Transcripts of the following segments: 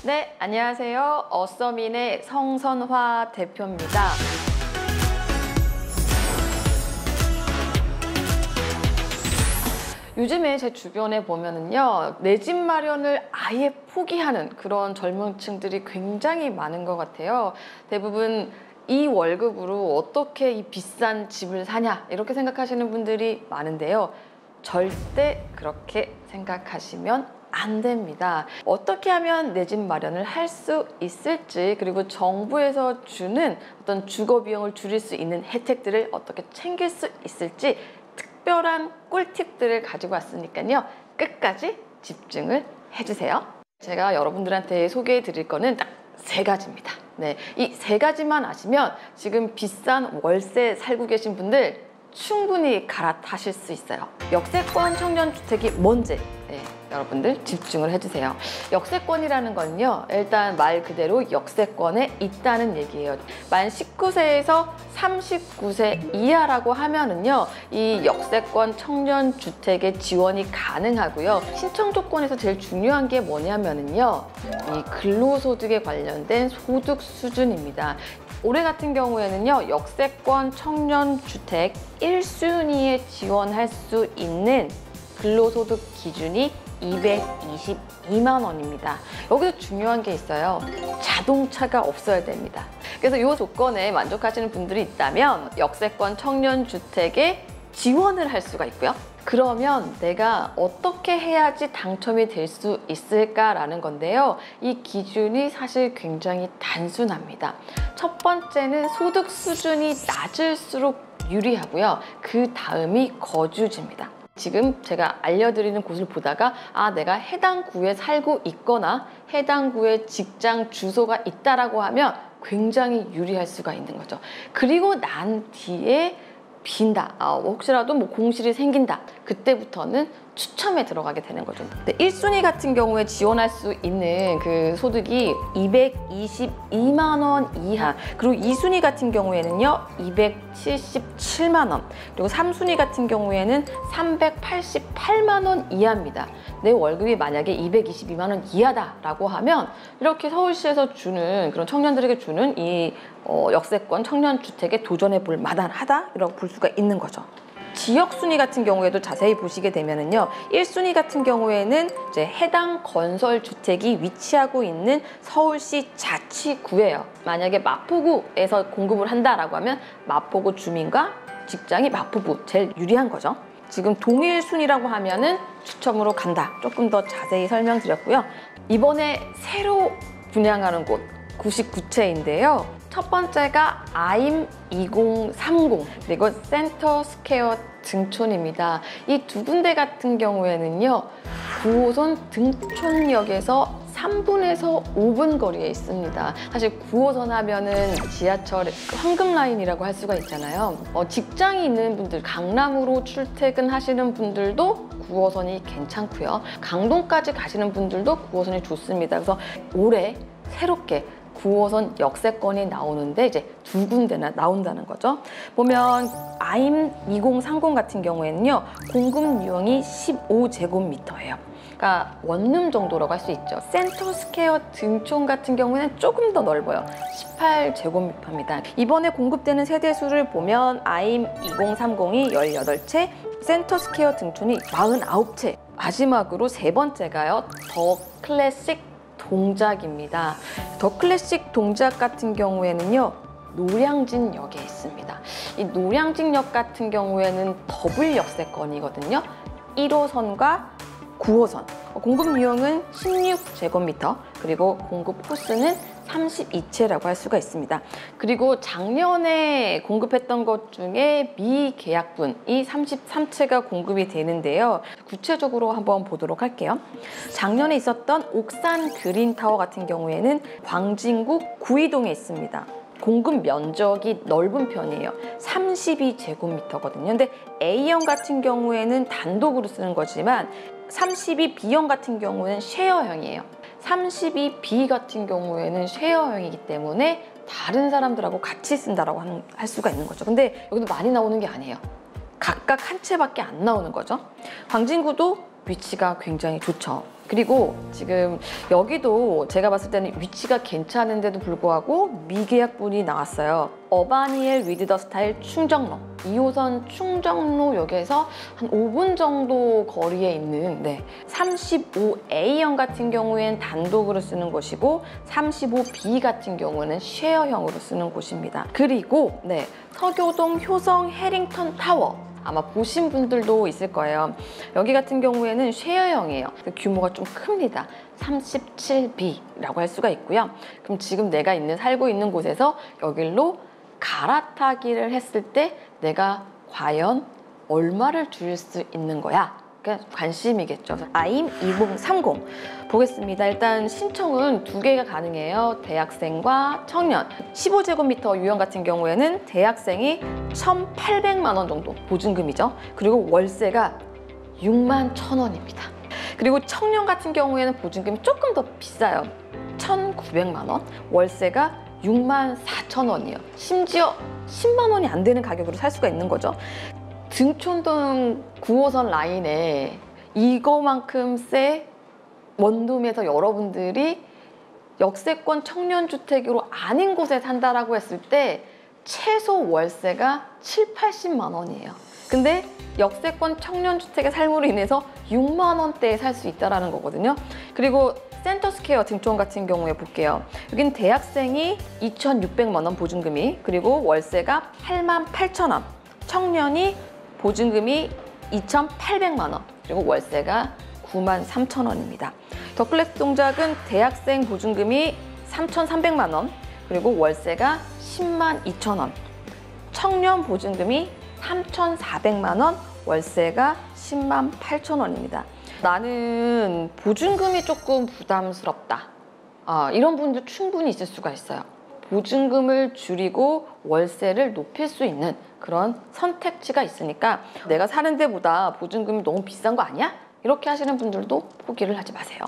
네, 안녕하세요. 어서민의 성선화 대표입니다. 요즘에 제 주변에 보면은요, 내 집 마련을 아예 포기하는 그런 젊은 층들이 굉장히 많은 것 같아요. 대부분 이 월급으로 어떻게 이 비싼 집을 사냐 이렇게 생각하시는 분들이 많은데요. 절대 그렇게 생각하시면 안 됩니다. 어떻게 하면 내 집 마련을 할 수 있을지, 그리고 정부에서 주는 어떤 주거 비용을 줄일 수 있는 혜택들을 어떻게 챙길 수 있을지 특별한 꿀팁들을 가지고 왔으니까요. 끝까지 집중을 해주세요. 제가 여러분들한테 소개해 드릴 거는 딱 3가지입니다. 네, 이 3가지만 아시면 지금 비싼 월세 살고 계신 분들 충분히 갈아타실 수 있어요. 역세권 청년주택이 뭔지 여러분들 집중을 해주세요. 역세권이라는 건요, 일단 말 그대로 역세권에 있다는 얘기예요. 만 19세에서 39세 이하라고 하면은요, 이 역세권 청년주택의 지원이 가능하고요. 신청 조건에서 제일 중요한 게 뭐냐면은요, 이 근로소득에 관련된 소득 수준입니다. 올해 같은 경우에는요, 역세권 청년주택 1순위에 지원할 수 있는 근로소득 기준이 222만 원입니다. 여기서 중요한 게 있어요. 자동차가 없어야 됩니다. 그래서 이 조건에 만족하시는 분들이 있다면 역세권 청년주택에 지원을 할 수가 있고요. 그러면 내가 어떻게 해야지 당첨이 될 수 있을까라는 건데요. 이 기준이 사실 굉장히 단순합니다. 첫 번째는 소득 수준이 낮을수록 유리하고요. 그 다음이 거주지입니다. 지금 제가 알려드리는 곳을 보다가 내가 해당 구에 살고 있거나 해당 구에 직장 주소가 있다라고 하면 굉장히 유리할 수가 있는 거죠. 그리고 난 뒤에 빈다, 혹시라도 공실이 생긴다, 그때부터는 추첨에 들어가게 되는 거죠. 1순위 같은 경우에 지원할 수 있는 그 소득이 222만 원 이하, 그리고 2순위 같은 경우에는요 277만 원, 그리고 3순위 같은 경우에는 388만 원 이하입니다. 내 월급이 만약에 222만 원 이하다라고 하면 이렇게 서울시에서 주는, 그런 청년들에게 주는 이 역세권 청년주택에 도전해 볼 만하다라고 볼 수가 있는 거죠. 지역 순위 같은 경우에도 자세히 보시게 되면은요, 1순위 같은 경우에는 이제 해당 건설 주택이 위치하고 있는 서울시 자치구예요. 만약에 마포구에서 공급을 한다라고 하면 마포구 주민과 직장이 마포구, 제일 유리한 거죠. 지금 동일 순위라고 하면은 추첨으로 간다. 조금 더 자세히 설명드렸고요. 이번에 새로 분양하는 곳 99채인데요. 첫 번째가 아임 2030, 그리고 센터스퀘어 등촌입니다. 이 두 군데 같은 경우에는요, 9호선 등촌역에서 3분에서 5분 거리에 있습니다. 사실 9호선 하면은 지하철 황금라인이라고 할 수가 있잖아요. 직장이 있는 분들, 강남으로 출퇴근하시는 분들도 9호선이 괜찮고요. 강동까지 가시는 분들도 9호선이 좋습니다. 그래서 올해 새롭게 9호선 역세권이 나오는데 이제 2군데나 나온다는 거죠. 보면 아임 2030 같은 경우에는요, 공급 유형이 15제곱미터예요. 그러니까 원룸 정도라고 할 수 있죠. 센터스퀘어 등촌 같은 경우에는 조금 더 넓어요. 18제곱미터입니다. 이번에 공급되는 세대수를 보면 아임 2030이 18채, 센터스퀘어 등촌이 49채, 마지막으로 3번째가요, 더 클래식 동작입니다. 더 클래식 동작 같은 경우에는요, 노량진역에 있습니다. 이 노량진역 같은 경우에는 더블 역세권이거든요. 1호선과 9호선. 공급 유형은 16제곱미터, 그리고 공급 호수는 32채라고 할 수가 있습니다. 그리고 작년에 공급했던 것 중에 미계약분이 33채가 공급이 되는데요. 구체적으로 한번 보도록 할게요. 작년에 있었던 옥산 그린타워 같은 경우에는 광진구 구이동에 있습니다. 공급 면적이 넓은 편이에요. 32제곱미터거든요. 근데 A형 같은 경우에는 단독으로 쓰는 거지만 32B형 같은 경우는 쉐어형이에요. 32B 같은 경우에는 쉐어형이기 때문에 다른 사람들하고 같이 쓴다라고 할 수가 있는 거죠. 근데 여기도 많이 나오는 게 아니에요. 각각 한 채밖에 안 나오는 거죠. 광진구도 위치가 굉장히 좋죠. 그리고 지금 여기도 제가 봤을 때는 위치가 괜찮은데도 불구하고 미계약분이 나왔어요. 어바니엘 위드 더 스타일 충정로, 2호선 충정로역에서 한 5분 정도 거리에 있는 35A형 같은 경우엔 단독으로 쓰는 곳이고 35B 같은 경우는 쉐어형으로 쓰는 곳입니다. 그리고 서교동 효성 해링턴 타워, 아마 보신 분들도 있을 거예요. 여기 같은 경우에는 쉐어형이에요. 규모가 좀 큽니다. 37B라고 할 수가 있고요. 그럼 지금 내가 살고 있는 곳에서 여길로 갈아타기를 했을 때 내가 과연 얼마를 줄 수 있는 거야? 그러니까 관심이겠죠. 아임 2030 보겠습니다. 일단 신청은 2개가 가능해요. 대학생과 청년. 15제곱미터 유형 같은 경우에는 대학생이 1,800만 원 정도 보증금이죠. 그리고 월세가 61,000원입니다. 그리고 청년 같은 경우에는 보증금이 조금 더 비싸요. 1,900만 원, 월세가 64,000원이에요. 심지어 10만 원이 안 되는 가격으로 살 수가 있는 거죠. 등촌동 9호선 라인에 이거만큼 세 원룸에서 여러분들이 역세권 청년주택으로 아닌 곳에 산다라고 했을 때 최소 월세가 7, 80만 원이에요. 근데 역세권 청년주택의 삶으로 인해서 6만 원대에 살 수 있다는 거거든요. 그리고 센터스퀘어 등촌 같은 경우에 볼게요. 여긴 대학생이 2,600만 원 보증금이, 그리고 월세가 88,000원, 청년이 보증금이 2,800만 원, 그리고 월세가 93,000원입니다. 더클래스 동작은 대학생 보증금이 3,300만 원, 그리고 월세가 10만 2천 원, 청년 보증금이 3,400만 원, 월세가 10만 8천 원입니다. 나는 보증금이 조금 부담스럽다. 이런 분들 충분히 있을 수가 있어요. 보증금을 줄이고 월세를 높일 수 있는 그런 선택지가 있으니까 내가 사는 데보다 보증금이 너무 비싼 거 아니야? 이렇게 하시는 분들도 포기를 하지 마세요.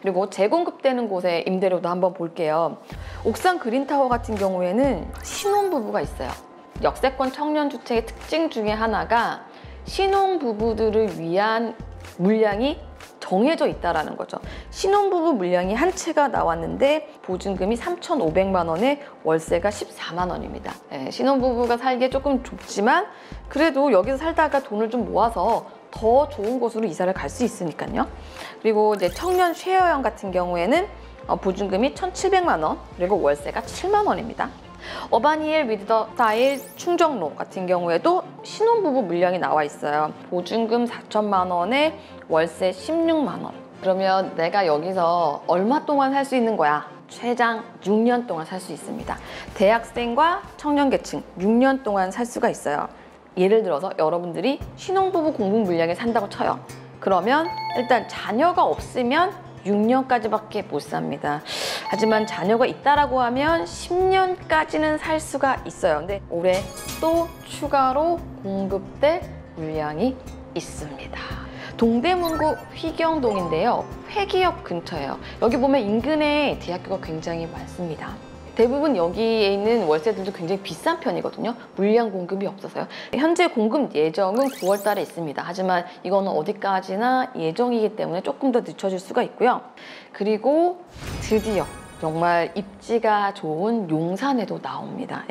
그리고 재공급되는 곳의 임대료도 한번 볼게요. 옥상 그린타워 같은 경우에는 신혼부부가 있어요. 역세권 청년주택의 특징 중에 하나가 신혼부부들을 위한 물량이 정해져 있다는 거죠. 신혼부부 물량이 한 채가 나왔는데 보증금이 3,500만 원에 월세가 14만 원입니다. 신혼부부가 살기에 조금 좁지만 그래도 여기서 살다가 돈을 좀 모아서 더 좋은 곳으로 이사를 갈 수 있으니까요. 그리고 이제 청년 쉐어형 같은 경우에는 보증금이 1,700만 원, 그리고 월세가 7만 원입니다. 어바니엘 위드 더 스타일 충정로 같은 경우에도 신혼부부 물량이 나와 있어요. 보증금 4천만 원에 월세 16만 원. 그러면 내가 여기서 얼마 동안 살 수 있는 거야? 최장 6년 동안 살 수 있습니다. 대학생과 청년계층 6년 동안 살 수가 있어요. 예를 들어서 여러분들이 신혼부부 공급 물량에 산다고 쳐요. 그러면 일단 자녀가 없으면 6년까지밖에 못 삽니다. 하지만 자녀가 있다라고 하면 10년까지는 살 수가 있어요. 근데 올해 또 추가로 공급될 물량이 있습니다. 동대문구 휘경동인데요. 회기역 근처예요. 여기 보면 인근에 대학교가 굉장히 많습니다. 대부분 여기에 있는 월세들도 굉장히 비싼 편이거든요. 물량 공급이 없어서요. 현재 공급 예정은 9월 달에 있습니다. 하지만 이거는 어디까지나 예정이기 때문에 조금 더 늦춰질 수가 있고요. 그리고 드디어 정말 입지가 좋은 용산에도 나옵니다.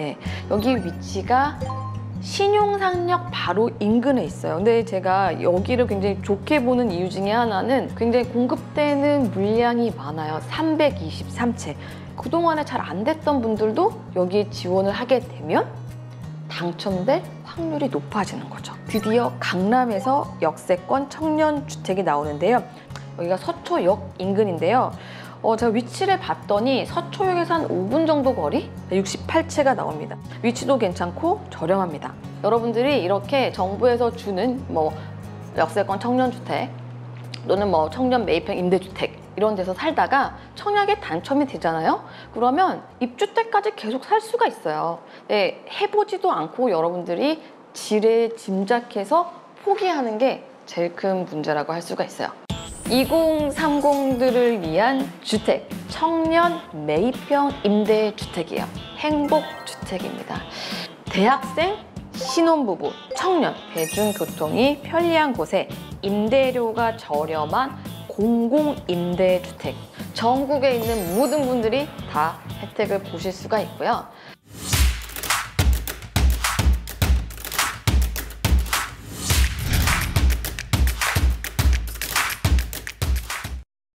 여기 위치가 신용산역 바로 인근에 있어요. 근데 제가 여기를 굉장히 좋게 보는 이유 중에 하나는 굉장히 공급되는 물량이 많아요. 323채. 그동안에 잘 안 됐던 분들도 여기에 지원을 하게 되면 당첨될 확률이 높아지는 거죠. 드디어 강남에서 역세권 청년주택이 나오는데요. 여기가 서초역 인근인데요. 제가 위치를 봤더니 서초역에서 한 5분 정도 거리? 68채가 나옵니다. 위치도 괜찮고 저렴합니다. 여러분들이 이렇게 정부에서 주는 역세권 청년주택 또는 청년 매입형 임대주택 이런 데서 살다가 청약에 당첨이 되잖아요. 그러면 입주때까지 계속 살 수가 있어요. 해보지도 않고 여러분들이 지레 짐작해서 포기하는 게 제일 큰 문제라고 할 수가 있어요. 2030들을 위한 주택, 청년 매입형 임대주택이에요. 행복주택입니다. 대학생, 신혼부부, 청년, 대중교통이 편리한 곳에 임대료가 저렴한 공공임대주택. 전국에 있는 모든 분들이 다 혜택을 보실 수가 있고요.